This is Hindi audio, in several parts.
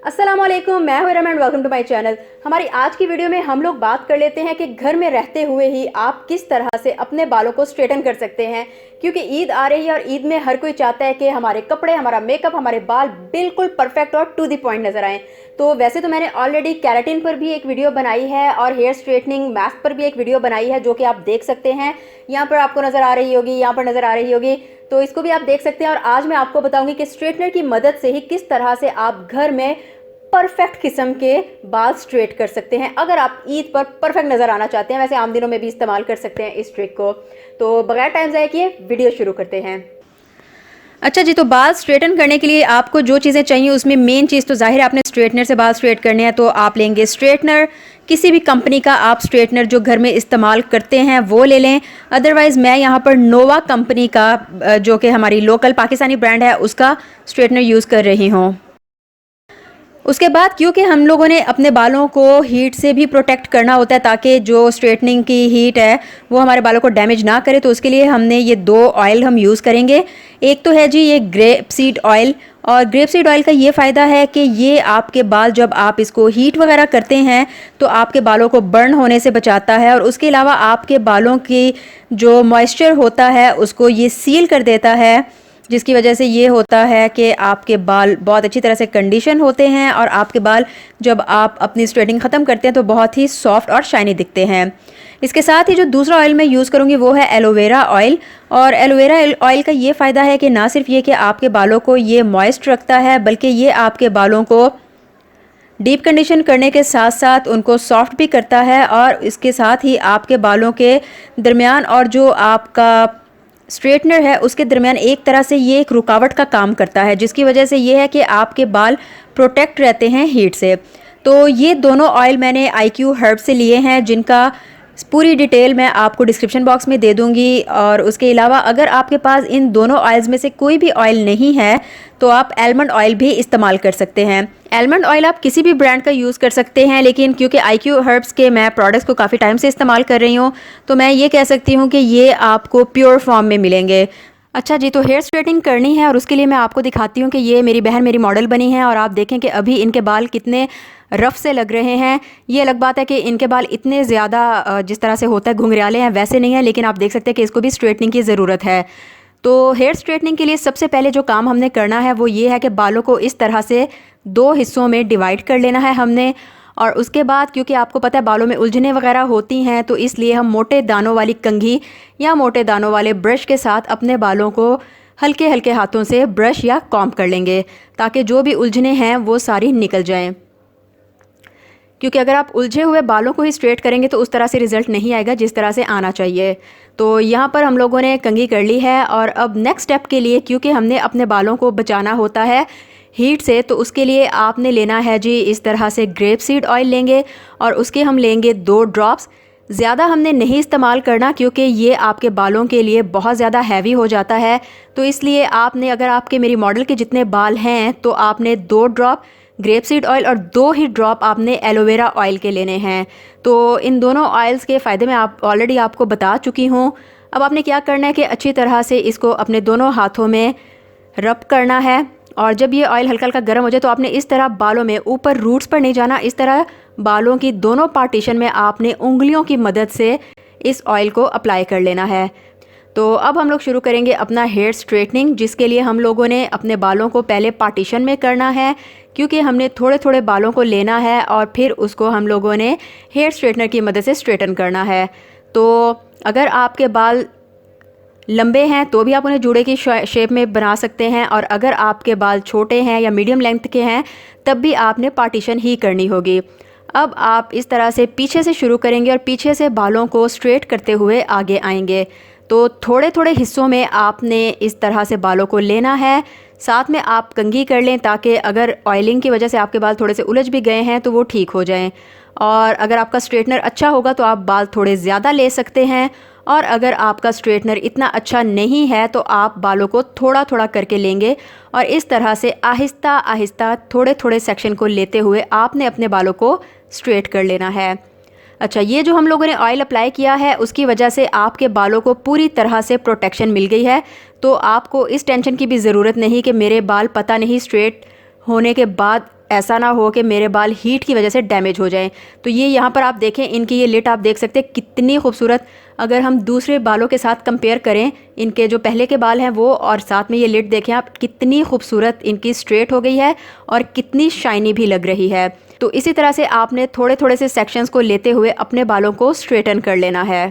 अस्सलामुअलैकुम, मैं हूं Raman. Welcome to my channel. हमारी आज की वीडियो में हम लोग बात कर लेते हैं कि घर में रहते हुए ही आप किस तरह से अपने बालों को स्ट्रेटन कर सकते हैं, क्योंकि ईद आ रही है और ईद में हर कोई चाहता है कि हमारे कपड़े, हमारा मेकअप, हमारे बाल बिल्कुल परफेक्ट और टू द पॉइंट नजर आए। तो वैसे तो मैंने ऑलरेडी केराटिन पर भी एक वीडियो बनाई है और हेयर स्ट्रेटनिंग मास्क पर भी एक वीडियो बनाई है, जो कि आप देख सकते हैं। यहाँ पर आपको नजर आ रही होगी, यहाँ पर नजर आ रही होगी, तो इसको भी आप देख सकते हैं। और आज मैं आपको बताऊंगी कि स्ट्रेटनर की मदद से ही किस तरह से आप घर में परफेक्ट किस्म के बाल स्ट्रेट कर सकते हैं। अगर आप ईद पर परफेक्ट नज़र आना चाहते हैं, वैसे आम दिनों में भी इस्तेमाल कर सकते हैं इस ट्रिक को। तो बगैर टाइम ज़ाया किए वीडियो शुरू करते हैं। अच्छा जी, तो बाल स्ट्रेटन करने के लिए आपको जो चीज़ें चाहिए उसमें मेन चीज़ तो जाहिर है आपने स्ट्रेटनर से बाल स्ट्रेट करने हैं, तो आप लेंगे स्ट्रेटनर। किसी भी कंपनी का आप स्ट्रेटनर जो घर में इस्तेमाल करते हैं वो ले लें। अदरवाइज़ मैं यहाँ पर नोवा कंपनी का, जो कि हमारी लोकल पाकिस्तानी ब्रांड है, उसका स्ट्रेटनर यूज़ कर रही हूँ। उसके बाद क्योंकि हम लोगों ने अपने बालों को हीट से भी प्रोटेक्ट करना होता है ताकि जो स्ट्रेटनिंग की हीट है वो हमारे बालों को डैमेज ना करे, तो उसके लिए हमने ये दो ऑयल हम यूज़ करेंगे। एक तो है जी ये ग्रेप सीड ऑयल, और ग्रेप सीड ऑयल का ये फ़ायदा है कि ये आपके बाल जब आप इसको हीट वगैरह करते हैं तो आपके बालों को बर्न होने से बचाता है, और उसके अलावा आपके बालों की जो मॉइस्चर होता है उसको ये सील कर देता है, जिसकी वजह से ये होता है कि आपके बाल बहुत अच्छी तरह से कंडीशन होते हैं और आपके बाल जब आप अपनी स्ट्रेटिंग ख़त्म करते हैं तो बहुत ही सॉफ्ट और शाइनी दिखते हैं। इसके साथ ही जो दूसरा ऑयल मैं यूज़ करूँगी वो है एलोवेरा ऑयल। और एलोवेरा ऑयल का ये फ़ायदा है कि ना सिर्फ ये कि आपके बालों को ये मॉइस्ट रखता है, बल्कि ये आपके बालों को डीप कंडीशन करने के साथ साथ उनको सॉफ्ट भी करता है, और इसके साथ ही आपके बालों के दरमियान और जो आपका स्ट्रेटनर है उसके दरमियान एक तरह से ये एक रुकावट का काम करता है, जिसकी वजह से ये है कि आपके बाल प्रोटेक्ट रहते हैं हीट से। तो ये दोनों ऑयल मैंने IQ हर्ब से लिए हैं, जिनका पूरी डिटेल मैं आपको डिस्क्रिप्शन बॉक्स में दे दूंगी। और उसके अलावा अगर आपके पास इन दोनों ऑयल्स में से कोई भी ऑयल नहीं है तो आप आलमंड ऑयल भी इस्तेमाल कर सकते हैं। आलमंड ऑयल आप किसी भी ब्रांड का यूज़ कर सकते हैं, लेकिन क्योंकि IQ हर्ब्स के मैं प्रोडक्ट्स को काफ़ी टाइम से इस्तेमाल कर रही हूँ तो मैं ये कह सकती हूँ कि ये आपको प्योर फॉर्म में मिलेंगे। अच्छा जी, तो हेयर स्ट्रेटिंग करनी है और उसके लिए मैं आपको दिखाती हूँ कि ये मेरी बहन मेरी मॉडल बनी है, और आप देखें कि अभी इनके बाल कितने रफ़ से लग रहे हैं। ये अलग बात है कि इनके बाल इतने ज़्यादा जिस तरह से होता है घुंघराले हैं वैसे नहीं है, लेकिन आप देख सकते हैं कि इसको भी स्ट्रेटनिंग की ज़रूरत है। तो हेयर स्ट्रेटनिंग के लिए सबसे पहले जो काम हमने करना है वो ये है कि बालों को इस तरह से दो हिस्सों में डिवाइड कर लेना है हमने। और उसके बाद क्योंकि आपको पता है बालों में उलझने वगैरह होती हैं, तो इसलिए हम मोटे दानों वाली कंघी या मोटे दानों वाले ब्रश के साथ अपने बालों को हल्के हल्के हाथों से ब्रश या कॉम्ब कर लेंगे, ताकि जो भी उलझने हैं वो सारी निकल जाएं। क्योंकि अगर आप उलझे हुए बालों को ही स्ट्रेट करेंगे तो उस तरह से रिज़ल्ट नहीं आएगा जिस तरह से आना चाहिए। तो यहाँ पर हम लोगों ने कंघी कर ली है, और अब नेक्स्ट स्टेप के लिए क्योंकि हमने अपने बालों को बचाना होता है हीट से, तो उसके लिए आपने लेना है जी इस तरह से ग्रेप सीड ऑयल लेंगे, और उसके हम लेंगे 2 ड्रॉप्स। ज़्यादा हमने नहीं इस्तेमाल करना क्योंकि ये आपके बालों के लिए बहुत ज़्यादा हैवी हो जाता है। तो इसलिए आपने, अगर आपके मेरी मॉडल के जितने बाल हैं तो आपने 2 ड्रॉप ग्रेप सीड ऑयल और 2 ही ड्रॉप आपने एलोवेरा ऑयल के लेने हैं। तो इन दोनों ऑयल्स के फ़ायदे मैं ऑलरेडी आपको बता चुकी हूँ। अब आपने क्या करना है कि अच्छी तरह से इसको अपने दोनों हाथों में रब करना है, और जब ये ऑयल हल्का हल्का गर्म हो जाए तो आपने इस तरह बालों में ऊपर रूट्स पर नहीं जाना, इस तरह बालों की दोनों पार्टीशन में आपने उंगलियों की मदद से इस ऑयल को अप्लाई कर लेना है। तो अब हम लोग शुरू करेंगे अपना हेयर स्ट्रेटनिंग, जिसके लिए हम लोगों ने अपने बालों को पहले पार्टीशन में करना है, क्योंकि हमने थोड़े थोड़े बालों को लेना है और फिर उसको हम लोगों ने हेयर स्ट्रेटनर की मदद से स्ट्रेटन करना है। तो अगर आपके बाल लंबे हैं तो भी आप उन्हें जूड़े की शेप में बना सकते हैं, और अगर आपके बाल छोटे हैं या मीडियम लेंथ के हैं तब भी आपने पार्टीशन ही करनी होगी। अब आप इस तरह से पीछे से शुरू करेंगे और पीछे से बालों को स्ट्रेट करते हुए आगे आएंगे। तो थोड़े थोड़े हिस्सों में आपने इस तरह से बालों को लेना है। साथ में आप कंघी कर लें ताकि अगर ऑयलिंग की वजह से आपके बाल थोड़े से उलझ भी गए हैं तो वो ठीक हो जाएं। और अगर आपका स्ट्रेटनर अच्छा होगा तो आप बाल थोड़े ज़्यादा ले सकते हैं, और अगर आपका स्ट्रेटनर इतना अच्छा नहीं है तो आप बालों को थोड़ा थोड़ा करके लेंगे, और इस तरह से आहिस्ता आहिस्ता थोड़े थोड़े सेक्शन को लेते हुए आपने अपने बालों को स्ट्रेट कर लेना है। अच्छा, ये जो हम लोगों ने ऑयल अप्लाई किया है उसकी वजह से आपके बालों को पूरी तरह से प्रोटेक्शन मिल गई है, तो आपको इस टेंशन की भी ज़रूरत नहीं कि मेरे बाल पता नहीं स्ट्रेट होने के बाद ऐसा ना हो कि मेरे बाल हीट की वजह से डैमेज हो जाएं। तो ये यहाँ पर आप देखें, इनकी ये लिट आप देख सकते हैं कितनी खूबसूरत। अगर हम दूसरे बालों के साथ कंपेयर करें, इनके जो पहले के बाल हैं वो, और साथ में ये लिट देखें आप, कितनी खूबसूरत इनकी स्ट्रेट हो गई है और कितनी शाइनी भी लग रही है। तो इसी तरह से आपने थोड़े थोड़े से सेक्शंस को लेते हुए अपने बालों को स्ट्रेटन कर लेना है।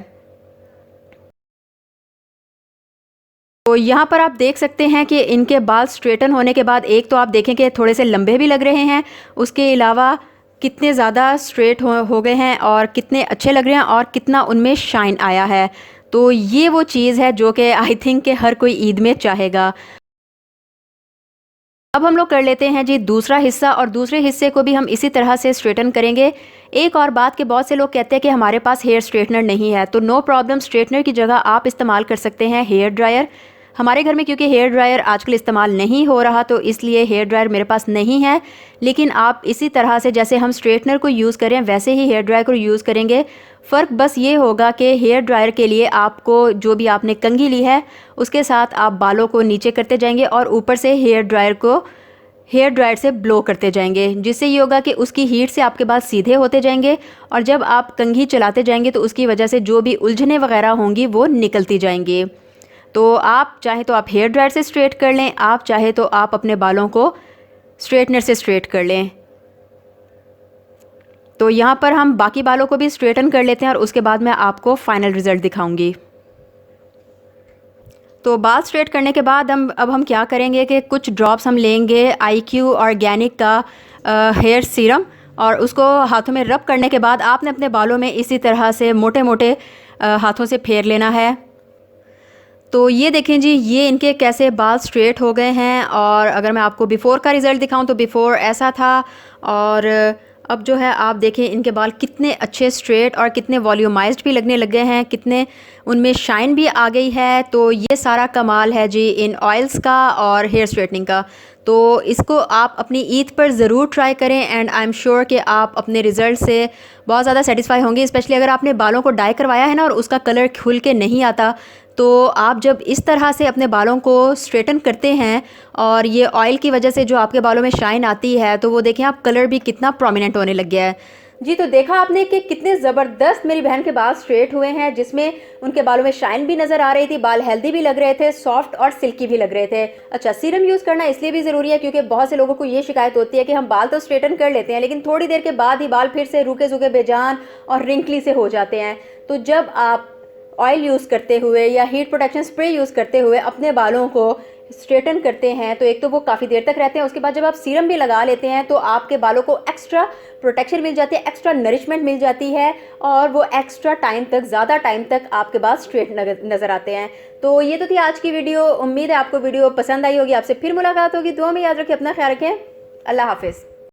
तो यहाँ पर आप देख सकते हैं कि इनके बाल स्ट्रेटन होने के बाद एक तो आप देखें कि थोड़े से लंबे भी लग रहे हैं, उसके अलावा कितने ज़्यादा स्ट्रेट हो गए हैं और कितने अच्छे लग रहे हैं और कितना उनमें शाइन आया है। तो ये वो चीज़ है जो कि आई थिंक कि हर कोई ईद में चाहेगा। अब हम लोग कर लेते हैं जी दूसरा हिस्सा, और दूसरे हिस्से को भी हम इसी तरह से स्ट्रेटन करेंगे। एक और बात कि बहुत से लोग कहते हैं कि हमारे पास हेयर स्ट्रेटनर नहीं है, तो नो प्रॉब्लम, स्ट्रेटनर की जगह आप इस्तेमाल कर सकते हैं हेयर ड्रायर। हमारे घर में क्योंकि हेयर ड्रायर आजकल इस्तेमाल नहीं हो रहा, तो इसलिए हेयर ड्रायर मेरे पास नहीं है। लेकिन आप इसी तरह से जैसे हम स्ट्रेटनर को यूज़ करें वैसे ही हेयर ड्रायर को यूज़ करेंगे। फ़र्क बस ये होगा कि हेयर ड्रायर के लिए आपको जो भी आपने कंघी ली है उसके साथ आप बालों को नीचे करते जाएंगे और ऊपर से हेयर ड्रायर से ब्लो करते जाएंगे, जिससे ये होगा कि उसकी हीट से आपके बाल सीधे होते जाएंगे और जब आप कंघी चलाते जाएंगे तो उसकी वजह से जो भी उलझने वगैरह होंगी वो निकलती जाएंगी। तो आप चाहे तो आप हेयर ड्रायर से स्ट्रेट कर लें, आप चाहे तो आप अपने बालों को स्ट्रेटनर से स्ट्रेट कर लें। तो यहाँ पर हम बाकी बालों को भी स्ट्रेटन कर लेते हैं और उसके बाद मैं आपको फाइनल रिज़ल्ट दिखाऊंगी। तो बाल स्ट्रेट करने के बाद अब हम क्या करेंगे कि कुछ ड्रॉप्स हम लेंगे IQ ऑर्गेनिक का हेयर सीरम, और उसको हाथों में रब करने के बाद आपने अपने बालों में इसी तरह से मोटे मोटे हाथों से फेर लेना है। तो ये देखें जी, ये इनके कैसे बाल स्ट्रेट हो गए हैं। और अगर मैं आपको बिफ़ोर का रिज़ल्ट दिखाऊं तो बिफ़ोर ऐसा था, और अब जो है आप देखें इनके बाल कितने अच्छे स्ट्रेट और कितने वॉल्यूमाइज्ड भी लगने लगे हैं, कितने उनमें शाइन भी आ गई है। तो ये सारा कमाल है जी इन ऑयल्स का और हेयर स्ट्रेटनिंग का। तो इसको आप अपनी ईद पर ज़रूर ट्राई करें एंड आई एम श्योर कि आप अपने रिज़ल्ट से बहुत ज़्यादा सेटिस्फाई होंगे। स्पेशली अगर आपने बालों को डाई करवाया है ना और उसका कलर खुल के नहीं आता, तो आप जब इस तरह से अपने बालों को स्ट्रेटन करते हैं और ये ऑयल की वजह से जो आपके बालों में शाइन आती है, तो वो देखें आप कलर भी कितना प्रोमिनेंट होने लग गया है जी। तो देखा आपने कि कितने ज़बरदस्त मेरी बहन के बाल स्ट्रेट हुए हैं, जिसमें उनके बालों में शाइन भी नज़र आ रही थी, बाल हेल्दी भी लग रहे थे, सॉफ्ट और सिल्की भी लग रहे थे। अच्छा, सीरम यूज़ करना इसलिए भी ज़रूरी है क्योंकि बहुत से लोगों को ये शिकायत होती है कि हम बाल तो स्ट्रेटन कर लेते हैं लेकिन थोड़ी देर के बाद ही बाल फिर से रूखे सूखे बेजान और रिंकली से हो जाते हैं। तो जब आप ऑयल यूज़ करते हुए या हीट प्रोटेक्शन स्प्रे यूज़ करते हुए अपने बालों को स्ट्रेटन करते हैं तो एक तो वो काफ़ी देर तक रहते हैं, उसके बाद जब आप सीरम भी लगा लेते हैं तो आपके बालों को एक्स्ट्रा प्रोटेक्शन मिल जाती है, एक्स्ट्रा नरिशमेंट मिल जाती है और वो एक्स्ट्रा टाइम तक, ज़्यादा टाइम तक आपके बाल स्ट्रेट नज़र आते हैं। तो ये तो थी आज की वीडियो। उम्मीद है आपको वीडियो पसंद आई होगी। आपसे फिर मुलाकात होगी। दुआ में याद रखें, अपना ख्याल रखें। अल्लाह हाफिज़।